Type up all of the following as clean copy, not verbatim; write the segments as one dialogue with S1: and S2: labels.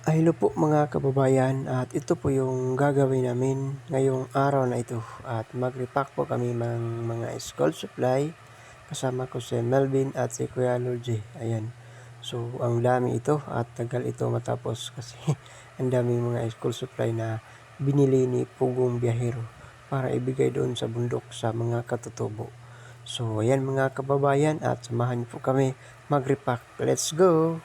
S1: Hello po mga kababayan at ito po yung gagawin namin ngayong araw na ito at mag-repack po kami ng mga school supply kasama ko si Melvin at si Kuya Lulje. Ayan. So ang dami ito at tagal ito matapos kasi ang dami mga school supply na binili ni Pugong Biyahero para ibigay doon sa bundok sa mga katutubo. So ayan mga kababayan at samahan niyo po kami mag-repack. Let's go!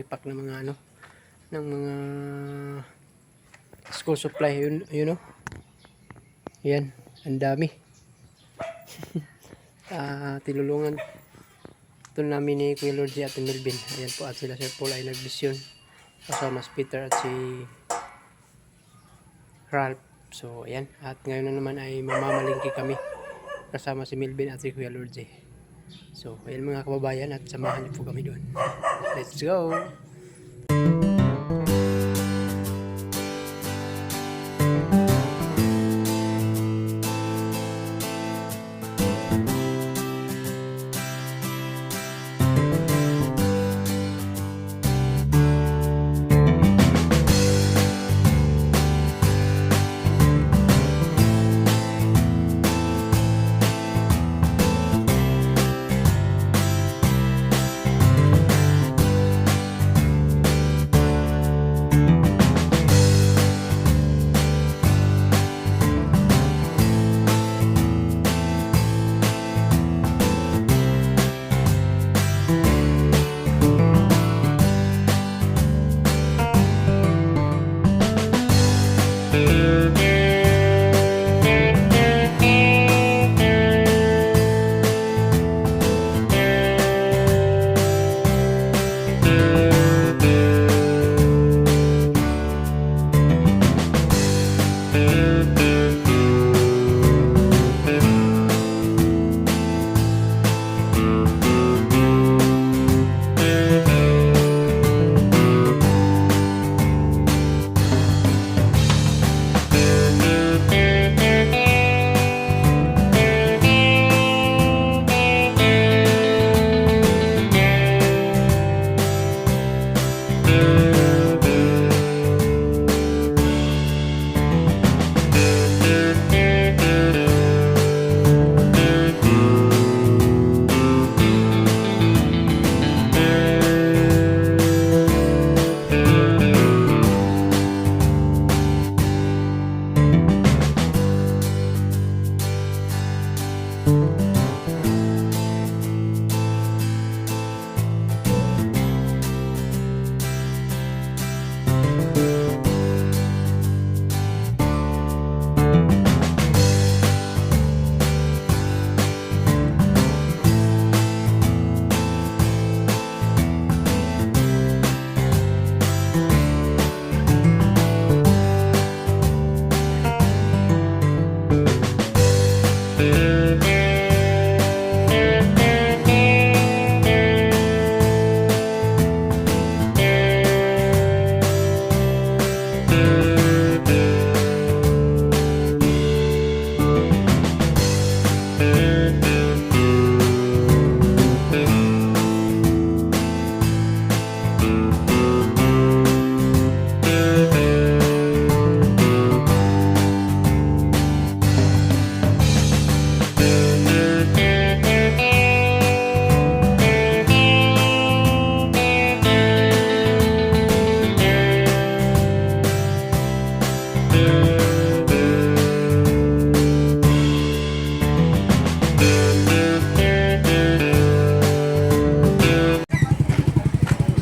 S1: mag-repack ng mga ano, ng mga school supply, you know. Yan, ang dami. Tinulungan ito namin ni Kuya Lordy at Melvin. Ayan po, at sila Sir Paul ay nagdesisyon kasama si Peter at si Ralph. So ayan, at ngayon na naman ay mamamalingki kami kasama si Melvin at si Kuya Lordy. So ayan mga kababayan, at samahan niyo po kami doon. Let's go!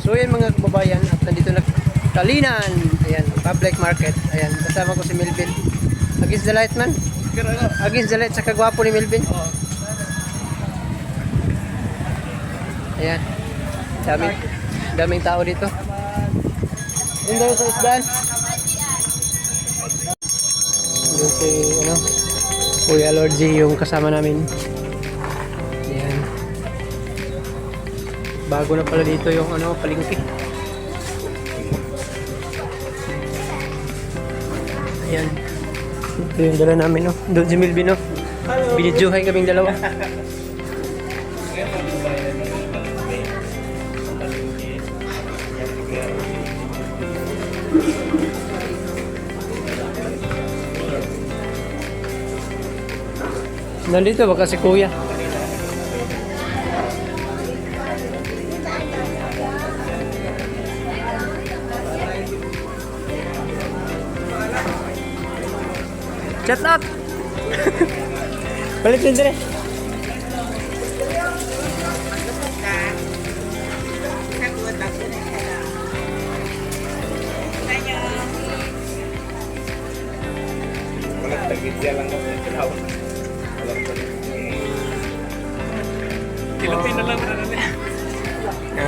S1: So yan mga kababayan, at nandito na Talinan. Ayan, public market. Ayan, kasama ko si Melvin. Against the light man. Against the light sa kagwapo ni Melvin. Ayan. Daming tao dito. Yun daw sa isdaan. Yun si Kuya Lordy yung kasama namin. Ayan. Bago na pala dito yung palengke. Ayan. Ito yung dala namin, Doon si Melvin, Binidyohay kaming dalawa. Nandito baka si Kuya. Shut up! Balik din sila.
S2: India lang ako sa tao. Alam ko rin. Filipino lang na nila.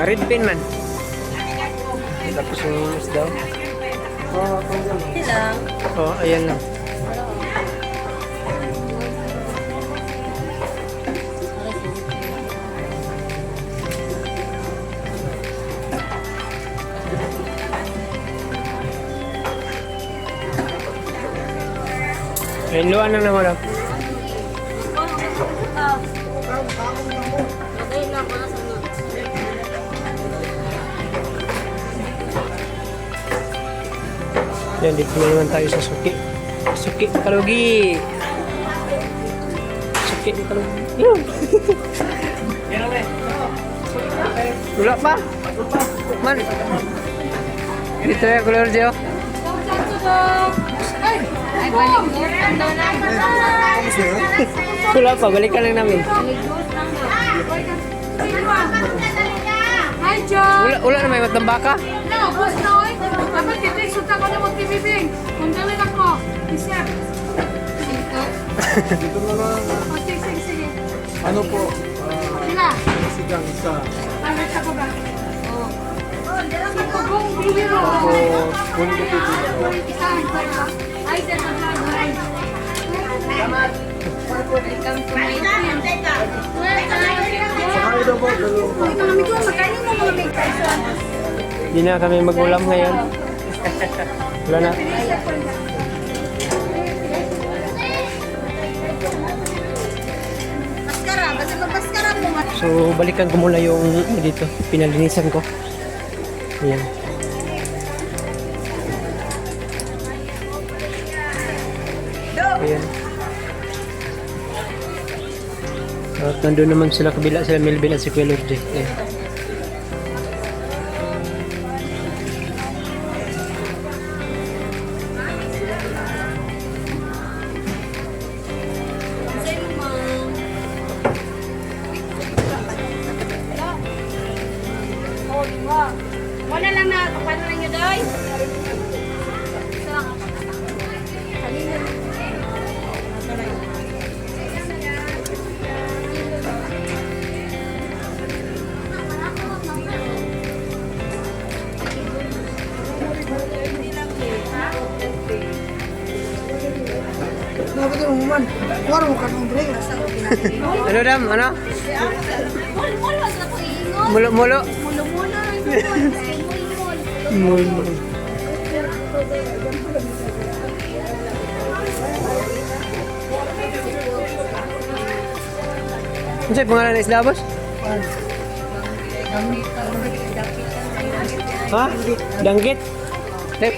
S1: Red pin man. Tapos yung isda.
S3: Silang.
S1: Oh, ayan lang. Ayun, luwan na naman lang.
S3: Lagay lang ko na sa mga.
S1: Yan, dito na naman tayo sa Suki. Suki, Kalugi. Suki, Kalugi. Yun. Wala pa. Man. Dito ya, Kuya Orjo.
S3: Ay, balik mo. Ano na?
S1: Wala pa, balikan lang namin.
S3: Hi, John!
S1: Wala na may matang baka.
S3: No, boss na oy. Dapat kita isuta ko na mo TV-bing. Kung galing ako, isip.
S2: Dito na lang.
S3: O, sige.
S2: Ano po?
S3: Sila.
S2: Sigang isa.
S3: Bakit ako ba? Oo. Sa kagong bibiro.
S2: Kunin ko dito.
S3: Isahan ko na. Ay, dyan ang gagawin. Welcome to my team.
S2: Saka ito po.
S3: Uy, mga amigo, magkano mo mga may person?
S1: Hindi na kami mag-ulam ngayon. Wala na.
S3: Maskara, basta magmaskara mo.
S1: So, balikan ko muna yung dito. Pinalinisan ko. Ayan. Ayan. At nandun naman sila kabila, sila Melvin at si Kuya Lourdes. Ayan.
S3: Wala lang na, paano lang yun, Doy?
S1: Ano dam? Ano?
S3: Mulo sa ko ingon.
S1: Mulo-mulo?
S3: Mulo-mulo.
S1: Mulo. Ano sa'yo pangalan ng isla, boss? Ha? Danggit? Tep.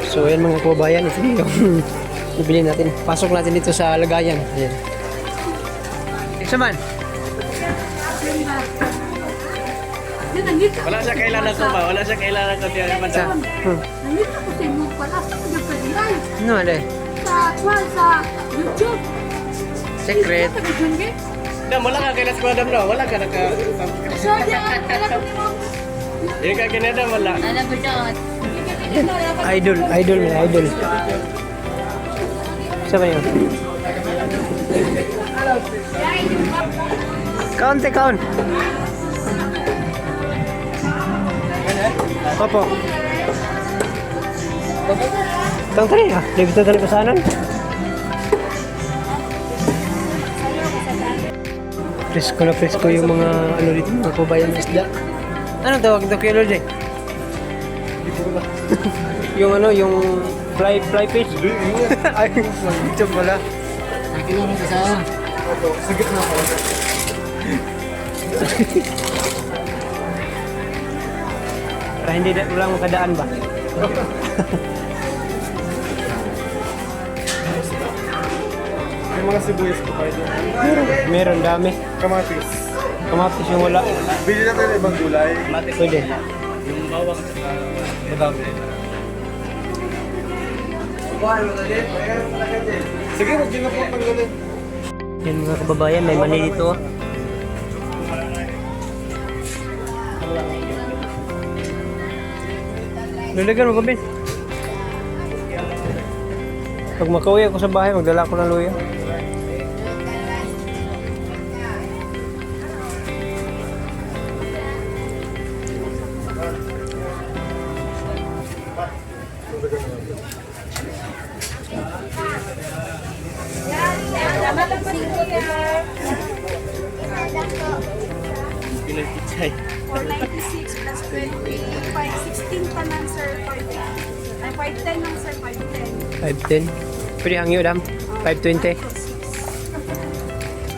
S1: So ayan mga kababayan, ito yung bibili natin. Pasok natin dito sa lagayan. Ayan. Saman?
S3: Yun, nandito.
S2: Wala siya kailangan ko ba? Wala siya kailangan ko diyan man
S1: Sa?
S3: Nandito ko sa inyo pala. Sa nagpalilay.
S1: Ano ale?
S3: Sa YouTube.
S1: Secret.
S3: Sa Junge.
S2: Dam, wala ka kailangan ko dam no. Wala ka naka.
S3: So, yan. Wala ko ni mo.
S2: Di ka kinada wala.
S3: Ano ba dyan?
S1: Idol may idol. Siapa yun? Kaunti. Opo. Tang tali ah. Dito tali pasanan. Presko yung mga ano dito, mga kabayan ng isda. Anong tawag ito kay Lord? Yung ano, yung fly fish. Ay, ito pala.
S2: Nakilala ka sa. Sige na ako.
S1: Para hindi lang makadaan ba?
S2: May mga sibuyas ko pa ito.
S1: Meron dami.
S2: Kamatis.
S1: Kamatis yung wala.
S2: Bili natin ng ibang gulay.
S1: Pwede.
S2: Yung bawang sa madami. Sige, huwag din na po tanggalin.
S1: Yan mga kababayan, may mani dito. Lalagan mo kami. Pag makauwi ako sa bahay, magdala ako ng luya. Ilang pichay?
S3: 496 plus 20. 516 pa lang, sir. 510. Ay, 510 lang, sir. 510.
S1: 510. Pwede hangyo dam? 520.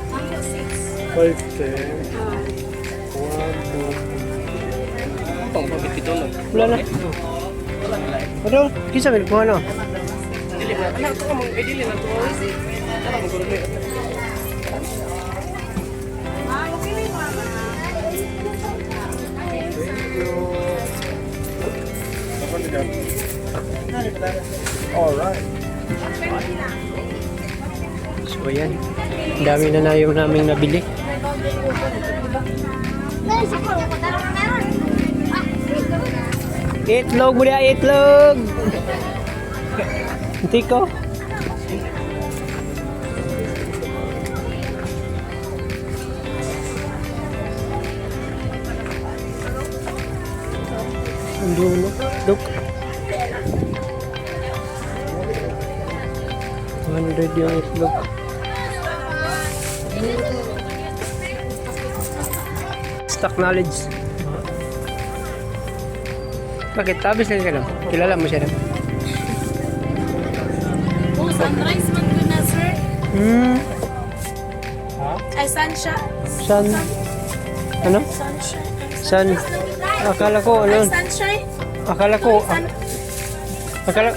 S3: Mango 6.
S2: 510.
S4: Pang pagkito lang.
S1: Wala na. Ano? Kisa may kuha no?
S4: Dili ba? Ano ito ka mong dili na to? Ano mo guro mo?
S3: Ah, okay lang, mama.
S2: Alright.
S1: So ayan. Ang dami na na yung naming nabili. Itlog mo na, itlog! Hindi ko. Ang dulo. Duk. 100 yung itlog. Stock knowledge. Bakit? Tabis lang ka lang. Kilala mo siya lang.
S3: Oh, sunrise man doon na, sir. Ay, sunshine.
S1: Sun. Ano?
S3: Sunshine.
S1: Sun. Akala ko, ano?
S3: Ay, sunshine.
S1: Akala ko. Akala.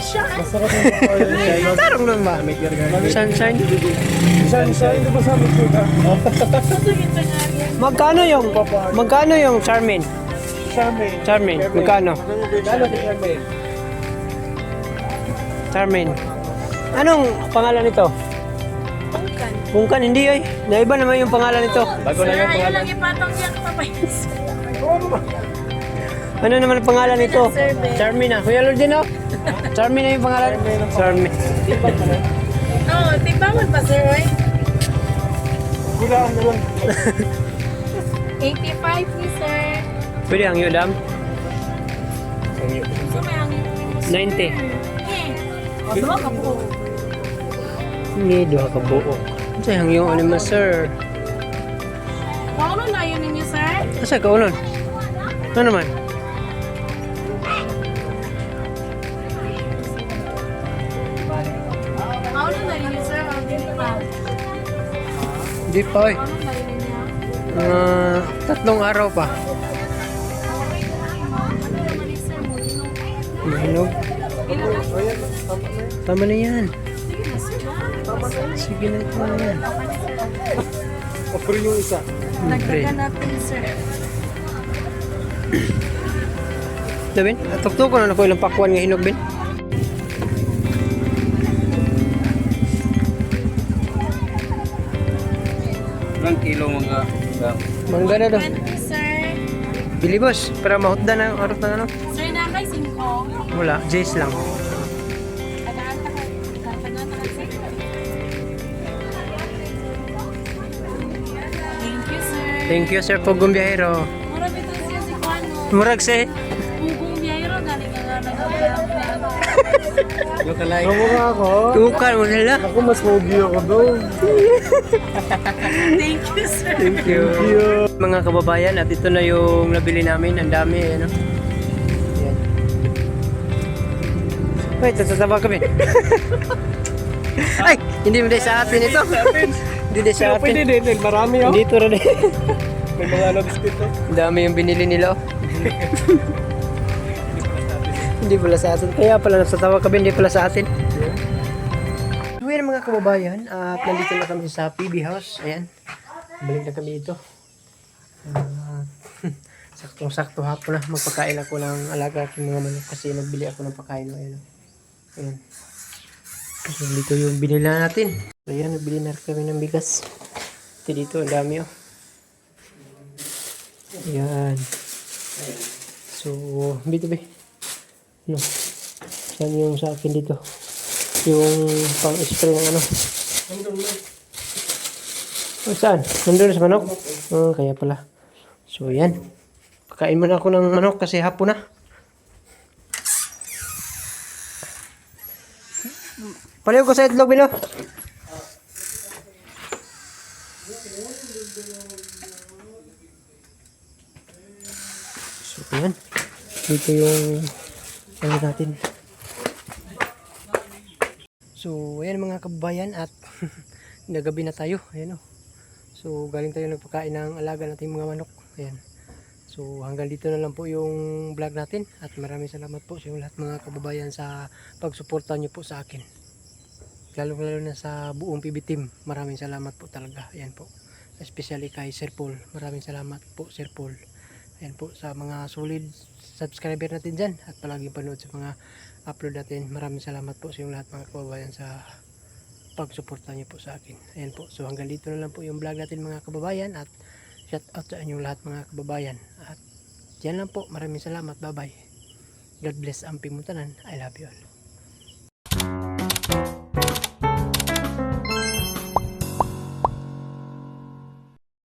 S1: Tarong lang ba? Sunshine.
S2: Sunshine, di ba sabi ko ka?
S1: Magkano yung Charmin? Charmin, magkano?
S2: Lalo si Charmaine.
S1: Charmin. Anong pangalan nito?
S3: Pungkan.
S1: Pungkan, hindi ay. Naiba naman yung pangalan nito.
S2: Bago na yung
S3: Ayaw
S2: pangalan.
S3: lang ipatong niya kapapayos.
S1: Ano naman ang pangalan nito?
S3: Survey.
S1: Charmin ah. Kuya Lord din oh. Charmin na yung pangalan. Charmin.
S3: Oo, timbangan pa, sir, oy.
S2: Gulaan na lang.
S3: 85 ni sir.
S1: Pwede ang yudam?
S3: So, may hangin.
S1: 90.
S3: O, duwa ka po.
S1: Hindi, duha ka buo. Kasi ang yung ano man sir.
S3: Paano na yun ninyo, sir?
S1: Asa ka unon? Ano naman?
S3: Paano na ninyo, sir? O, dili pa.
S1: Hindi pa eh.
S3: Paano na yun ninyo?
S1: 3 araw pa.
S3: Ano naman ni sir mo?
S1: Mahinog.
S3: Ilan na?
S1: Tama na yan.
S3: Sige na, sir.
S1: Sige na ito na yan.
S2: Offer yung isa.
S3: Nagdagan natin, sir.
S1: Ito Ben, tuktok ko na ako ilang pakwan nga hinog Ben.
S4: Ilang kilo mga
S1: Mangga na daw.
S3: 20, sir.
S1: Bili boss, para mahutdan na oras na ano.
S3: Sir, na kay 5.
S1: Wala, Jace lang.
S3: Tagaan ta kay. Tagaan ta kay. Thank you, sir.
S1: Thank you sir Pugong Biyahero.
S3: Mura bito siya si Juano.
S1: Murag say.
S3: Pugong biyahero, galing nga nag-abayang pera.
S4: lokalay.
S2: Kamu nga ako.
S1: Tukan mo nila.
S2: Ako mas pogi ako doon.
S3: Thank you, sir.
S1: Thank you. Mga kababayan, at ito na yung nabili namin. Ang dami, ano. Yan. Wait, tatatawa kami. Ay, hindi mo dahil sa atin ito. Hindi dahil sa
S2: Pwede
S1: atin.
S2: din, marami oh.
S1: Dito rin.
S2: May mga labis dito.
S1: Ang dami yung binili nila. Oh. Hindi pala sa atin. Kaya pala natatawa kami, hindi pala sa atin. So yan mga kababayan, at nandito na kami sa PB House. Ayan, balik na kami dito. Saktong-sakto hapon na. Magpakain ako ng alaga aking mga manok kasi nagbili ako ng pagkain. Ayan. Ayan. So dito yung binili natin. So ayan, nagbili na kami ng bigas. Ito dito, ang dami oh. Ayan. So, dito ba? Ano? Saan yung sa akin dito? Yung pang-spray ng ano? Oh, saan? Nandun sa manok? Oh, kaya pala. So, yan. Kakain muna ako ng manok kasi hapon na. Paliw ko sa itlog, Bino. So, yan. Dito yung ano natin. So, ayan mga kababayan at nagabi na tayo. Ayan o. So, galing tayo nagpakain ng alaga nating mga manok. Ayan. So, hanggang dito na lang po yung vlog natin. At maraming salamat po sa lahat mga kababayan sa pagsuporta nyo po sa akin. Lalo na sa buong PB team. Maraming salamat po talaga. Ayan po. Especially kay Sir Paul. Maraming salamat po Sir Paul. Ayan po sa mga solid subscriber natin dyan. At palaging panood sa mga upload natin. Maraming salamat po sa lahat mga kababayan sa pagsuporta nyo po sa akin. Ayan po. So hanggang dito na lang po yung vlog natin mga kababayan. At shout out sa inyong lahat mga kababayan. At yan lang po. Maraming salamat. Bye bye. God bless ang Pimutanan. I love you all.